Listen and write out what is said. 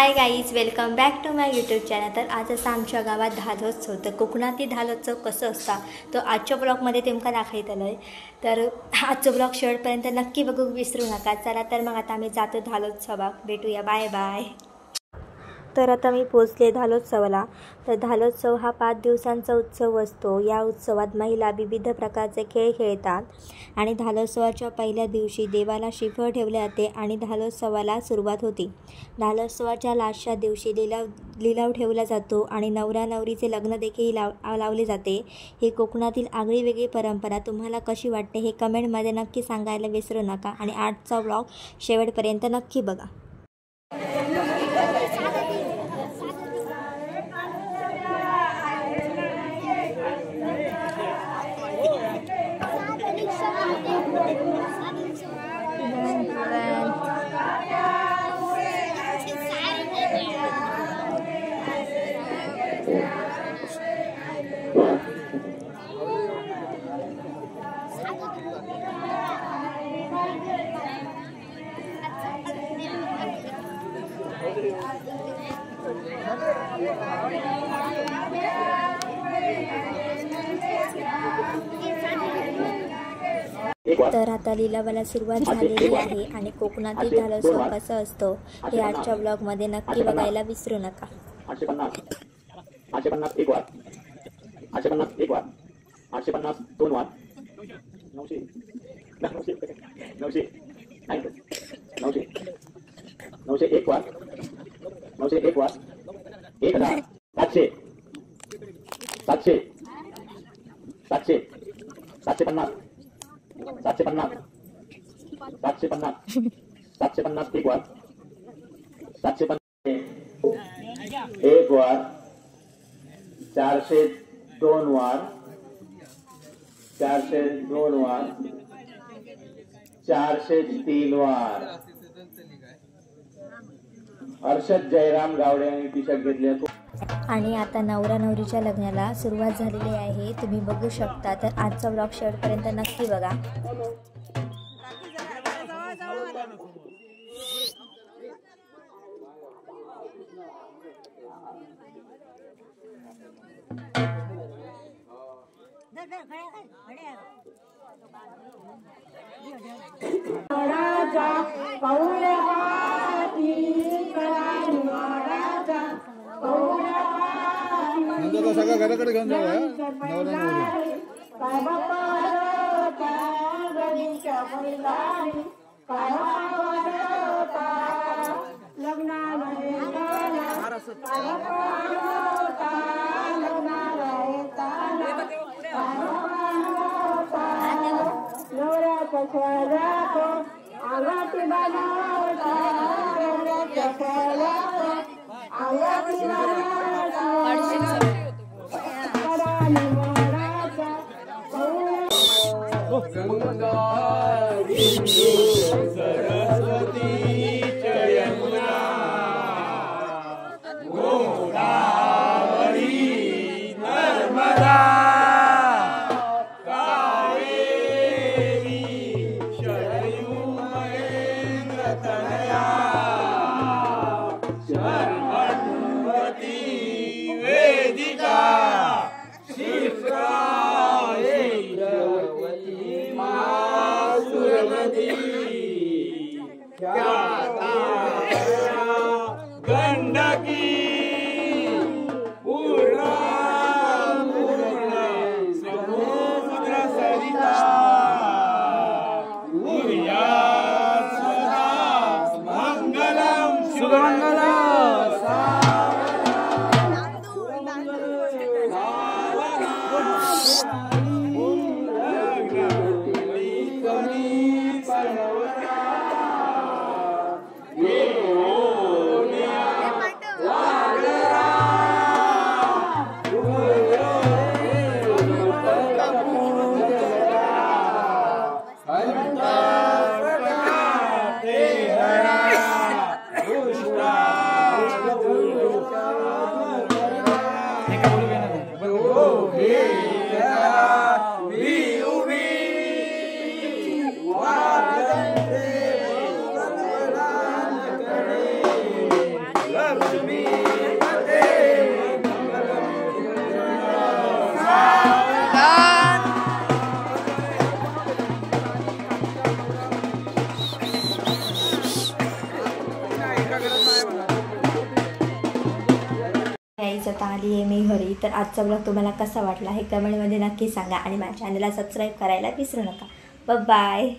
High guys, welcome back to my YouTube channel. तर आज असं आमच्या गावात धालोत्सव, तर कोकणातील धालोत्सव कसं असता तो आजच्या ब्लॉगमध्ये तुमका दाखवतलं आहे। तर आजचा ब्लॉग शेवटपर्यंत नक्की बघू विसरू नका। चला तर मग आता आम्ही जातो धालोत्सवाक, भेटूया, बाय बाय। तर आता मी पोचले धालोत्सवाला। तर धालोत्सव हा 5 दिवसांचा उत्सव असतो। या उत्सवात महिला विविध प्रकारचे खेळ खेळतात आणि धालोत्सवाच्या पहिल्या दिवशी देवाला श्रीफळ ठेवले जाते आणि धालोत्सवाला सुरुवात होती। धालोत्सवाच्या लास्टच्या दिवशी लिलाव ठेवला जातो आणि नवरा नवरीचे लग्न देखील लावले जाते। ही कोकणातील आगळी वेगळी परंपरा तुम्हाला कशी वाटते हे कमेंटमध्ये नक्की सांगायला विसरू नका आणि आजचा व्लॉग शेवटपर्यंत नक्की बघा। तर आता लिलावाला सुरुवात झालेली आहे आणि कोकणातील धालोत्सव कसं असतो हे आजच्या ब्लॉगमध्ये नक्की बघायला विसरू नका। 850 एक वार, 850 एक वार, 850 दोन वार, 900 एक वार, 900 एक वार, 1000, 700 700 700 750 750 750 750 एक वार, 750 एक वार, 402 वार, 402 वार, 403 वार। अर्षद जयराम गावडे यांनी टी शर्ट घेतले आणि आता नवरा नवरीच्या लग्नाला सुरुवात झालेली आहे, तुम्ही बघू शकता। तर आजचा व्लॉग शेवटपर्यंत नक्की बघा। सगळं घराकडे घेऊन जाऊया नवरा नवरी। पुष्पा आता आली आहे मी घरी. तर आजचा ब्लॉग तुम्हाला कसा वाटला हे कमेंटमध्ये नक्की सांगा आणि माझ्या चॅनलला सबस्क्राईब करायला विसरू नका. बाय.